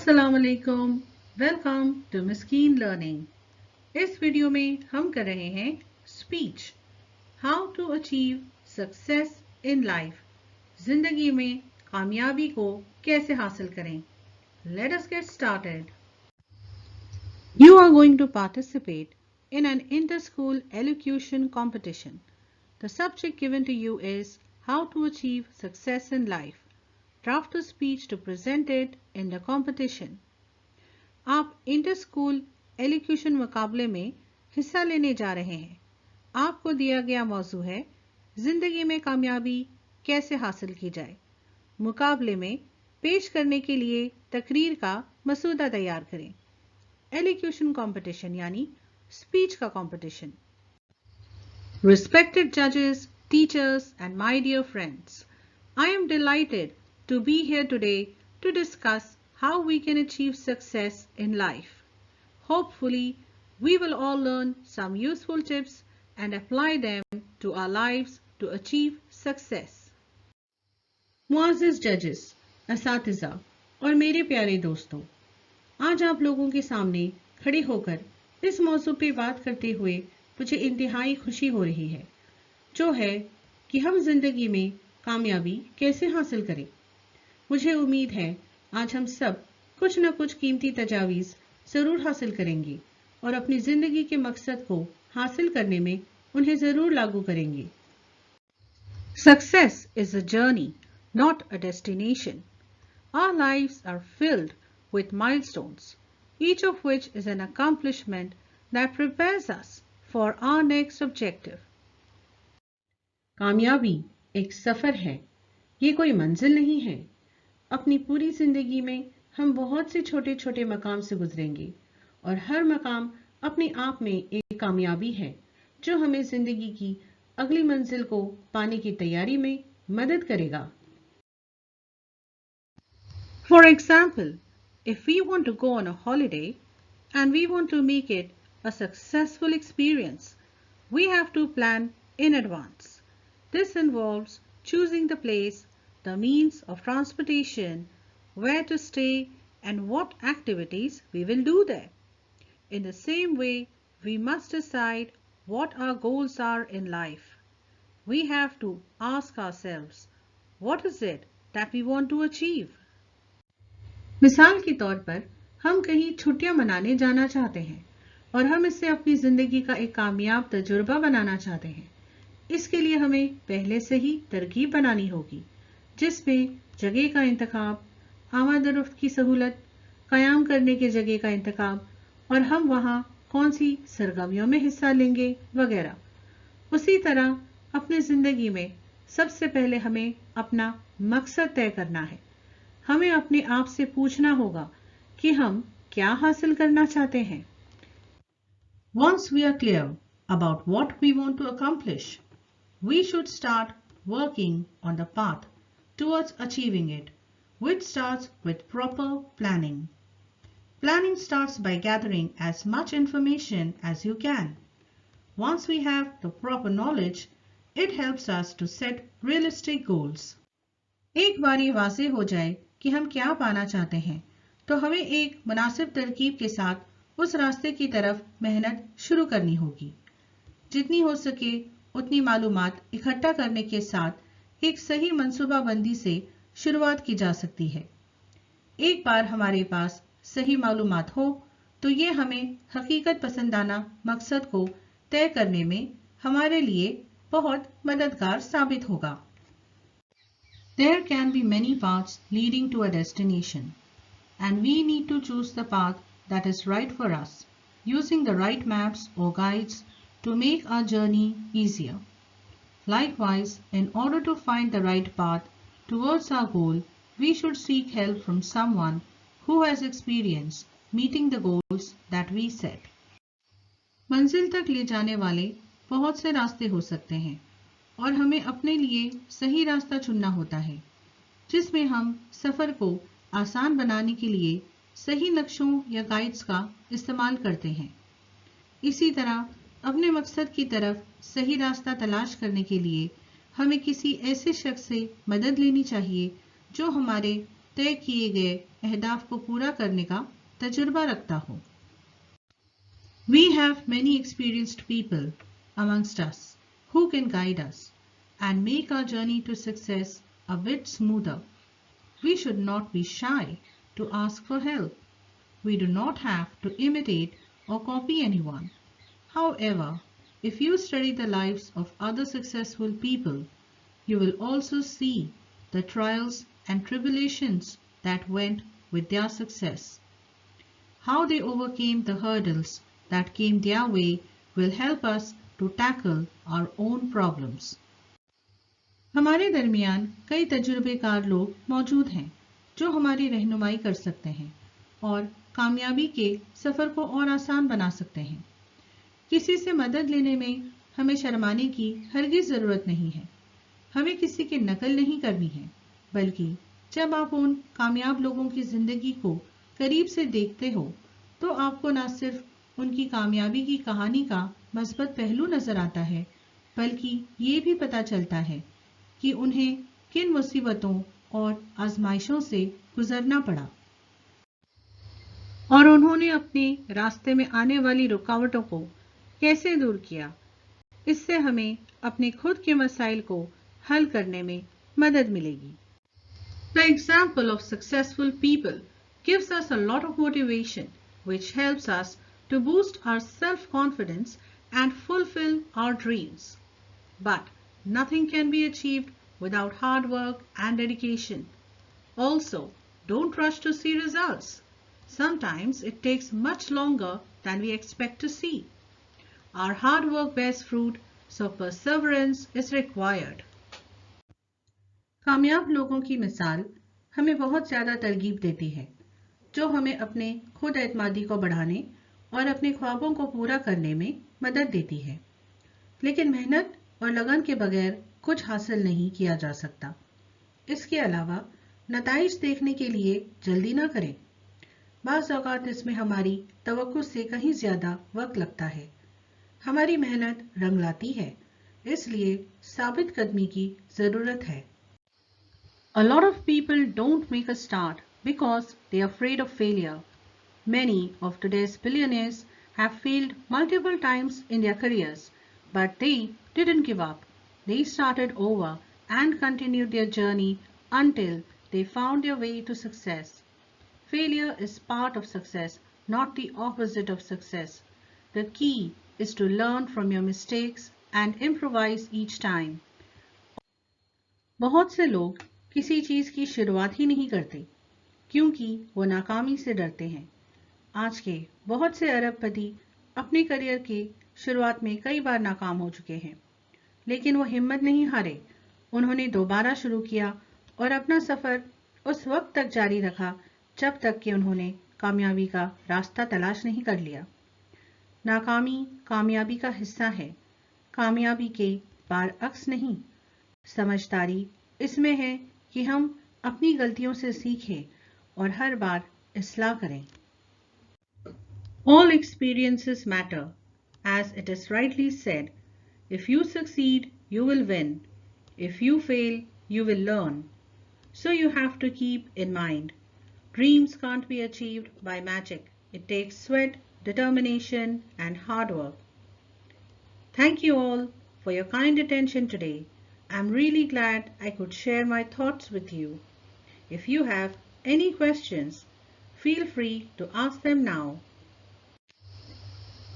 अस्सलाम वालेकुम, welcome to Miskeen learning. इस वीडियो में हम कर रहे हैं speech, how to achieve success in life. जिंदगी में कामयाबी को कैसे हासिल करें। Let us get started. You are going to participate in an inter-school elocution competition. The subject given to you is how to achieve success in life. Draft a speech to present it in the competition. आप inter school elocution मुकाबले में हिस्सा लेने जा रहे हैं। आपको दिया गया मौजू है जिंदगी में कामयाबी कैसे हासिल की जाए। मुकाबले में पेश करने के लिए तकरीर का मसूदा तैयार करें। एलोक्यूशन कंपटीशन यानी स्पीच का competition. Respected judges, teachers and my dear friends, I am delighted to be here today to discuss how we can achieve success in life. Hopefully, we will all learn some useful tips and apply them to our lives to achieve success. मुआज़िज़ जजेस, असातिज़ा और मेरे प्यारे दोस्तों, आज आप लोगों के सामने खड़े होकर इस मौजू पे बात करते हुए मुझे इंतहाई खुशी हो रही है, जो है कि हम जिंदगी में कामयाबी कैसे हासिल करें। मुझे उम्मीद है आज हम सब कुछ न कुछ कीमती तजावीज़ ज़रूर हासिल करेंगे और अपनी ज़िंदगी के मकसद को हासिल करने में उन्हें ज़रूर लागू करेंगे। Success is a journey, not a destination. Our lives are filled with milestones, each of which is an accomplishment that prepares us for our next objective. कामयाबी एक सफ़र है, ये कोई मंजिल नहीं है। अपनी पूरी जिंदगी में हम बहुत से छोटे छोटे मकाम से गुजरेंगे और हर मकाम अपने आप में एक कामयाबी है जो हमें जिंदगी की अगली मंजिल को पाने की तैयारी में मदद करेगा। For example, if we want to go on a holiday and we want to make it a successful experience, we have to plan in advance. This involves choosing the place, the means of transportation, where to stay, and what activities we will do there. In the same way, we must decide what our goals are in life. We have to ask ourselves, what is it that we want to achieve? मिसाल के तौर पर हम कहीं छुट्टियां मनाने जाना चाहते हैं और हम इससे अपनी ज़िंदगी का एक कामयाब तजुर्बा बनाना चाहते हैं। इसके लिए हमें पहले से ही तरकीब बनानी होगी, जिसमें जगह का इंतखाब, आमद-ओ-रफ्त की सहूलत, क़याम करने के जगह का इंतखाब और हम वहाँ कौन सी सरगर्मियों में हिस्सा लेंगे वगैरह। उसी तरह अपनी ज़िंदगी में सबसे पहले हमें अपना मकसद तय करना है। हमें अपने आप से पूछना होगा कि हम क्या हासिल करना चाहते हैं। Once we are clear about what we want to accomplish, we should start working on the path towards achieving it, which starts with proper planning. Planning starts by gathering as much information as you can. Once we have the proper knowledge, it helps us to set realistic goals. एक बार ये वाज़ेह हो जाए कि हम क्या पाना चाहते हैं, तो हमें एक मुनासिब तरकीब के साथ उस रास्ते की तरफ मेहनत शुरू करनी होगी। जितनी हो सके उतनी मालूमात इकट्ठा करने के साथ एक सही मंसूबाबंदी से शुरुआत की जा सकती है। एक बार हमारे पास सही मालूमात हो तो ये हमें हकीकत पसंदाना मकसद को तय करने में हमारे लिए बहुत मददगार साबित होगा। There can be many paths leading to a destination, and we need to choose the path that is right for us, using the right maps or guides to make our journey easier. Likewise, in order to find the right path towards our goal, we should seek help from someone who has experience meeting the goals that we set. मंजिल तक ले जाने वाले बहुत से रास्ते हो सकते हैं और हमें अपने लिए सही रास्ता चुनना होता है, जिसमें हम सफ़र को आसान बनाने के लिए सही नक्शों या गाइड्स का इस्तेमाल करते हैं। इसी तरह अपने मकसद की तरफ सही रास्ता तलाश करने के लिए हमें किसी ऐसे शख्स से मदद लेनी चाहिए जो हमारे तय किए गए अहदाफ को पूरा करने का तजुर्बा रखता हो। We have many experienced people amongst us who can guide us and make our journey to success a bit smoother. We should not be shy to ask for help. We do not have to imitate or copy anyone. However, if you study the lives of other successful people, you will also see the trials and tribulations that went with their success. How they overcame the hurdles that came their way will help us to tackle our own problems. हमारे दरमियान कई तजुर्बेकार लोग मौजूद हैं जो हमारी रहनुमाई कर सकते हैं और कामयाबी के सफ़र को और आसान बना सकते हैं। किसी से मदद लेने में हमें शर्माने की हरगिज़ ज़रूरत नहीं है। हमें किसी की नकल नहीं करनी है, बल्कि जब आप उन कामयाब लोगों की ज़िंदगी को करीब से देखते हो तो आपको न सिर्फ उनकी कामयाबी की कहानी का मस्बत पहलू नज़र आता है, बल्कि ये भी पता चलता है कि उन्हें किन मुसीबतों और आजमाइशों से गुजरना पड़ा और उन्होंने अपने रास्ते में आने वाली रुकावटों को कैसे दूर किया। इससे हमें अपने खुद के मसाइल को हल करने में मदद मिलेगी। The example of successful people gives us a lot of motivation, which helps us to boost our self-confidence and fulfill our dreams. But nothing can be achieved without hard work and dedication. Also, don't rush to see results. Sometimes it takes much longer than we expect to see. Our hard work bears fruit, so perseverance is required. कामयाब लोगों की मिसाल हमें बहुत ज़्यादा तरगीब देती है, जो हमें अपने खुद एतमादी को बढ़ाने और अपने ख्वाबों को पूरा करने में मदद देती है। लेकिन मेहनत और लगन के बगैर कुछ हासिल नहीं किया जा सकता। इसके अलावा नताइज देखने के लिए जल्दी ना करें। बाज़ औक़ात इसमें हमारी तवक्कुल से कहीं ज़्यादा वक्त लगता है। हमारी मेहनत रंग लाती है, इसलिए साबित कदमी की ज़रूरत है। A lot of people don't make a start because they are afraid of failure. Many of today's billionaires have failed multiple times in their careers, but they didn't give up. They started over and continued their journey until they found their way to success. Failure is part of success, not the opposite of success. The key is to learn from your mistakes and improvise each time. बहुत से लोग किसी चीज़ की शुरुआत ही नहीं करते क्योंकि वो नाकामी से डरते हैं। आज के बहुत से अरबपति अपने करियर के शुरुआत में कई बार नाकाम हो चुके हैं, लेकिन वो हिम्मत नहीं हारे। उन्होंने दोबारा शुरू किया और अपना सफ़र उस वक्त तक जारी रखा जब तक कि उन्होंने कामयाबी का रास्ता तलाश नहीं कर लिया। नाकामी कामयाबी का हिस्सा है, कामयाबी के बरअक्स नहीं। समझदारी इसमें है कि हम अपनी गलतियों से सीखें और हर बार इस्लाह करें। All experiences matter, as it is rightly said. If you succeed, you will win. If you fail, you will learn. So you have to keep in mind, dreams can't be achieved by magic. It takes sweat, determination, and hard work. Thank you all for your kind attention today. I'm really glad I could share my thoughts with you. If you have any questions, feel free to ask them now.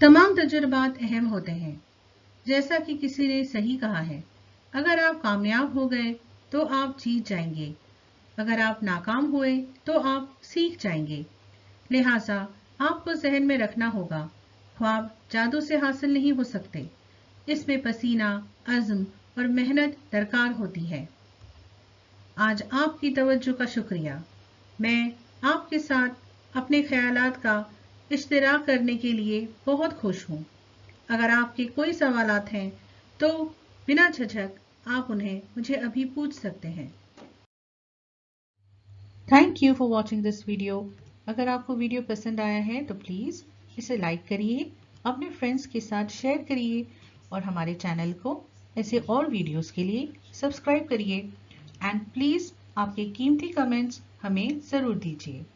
तमाम तजुर्बात अहम होते हैं। जैसा कि किसी ने सही कहा है, अगर आप कामयाब हो गए तो आप जीत जाएंगे, अगर आप नाकाम हुए तो आप सीख जाएंगे। लिहाजा आपको जहन में रखना होगा, ख्वाब जादू से हासिल नहीं हो सकते। इसमें पसीना, अज़्म और मेहनत दरकार होती है। आज आपकी तवज्जो का शुक्रिया। मैं आपके साथ अपने ख्यालात का इश्तिराक करने के लिए बहुत खुश हूँ। अगर आपके कोई सवालात हैं तो बिना झिझक आप उन्हें मुझे अभी पूछ सकते हैं। Thank you for watching this video. अगर आपको वीडियो पसंद आया है तो प्लीज़ इसे लाइक करिए, अपने फ्रेंड्स के साथ शेयर करिए और हमारे चैनल को ऐसे और वीडियोस के लिए सब्सक्राइब करिए। एंड प्लीज़ आपके कीमती कमेंट्स हमें ज़रूर दीजिए।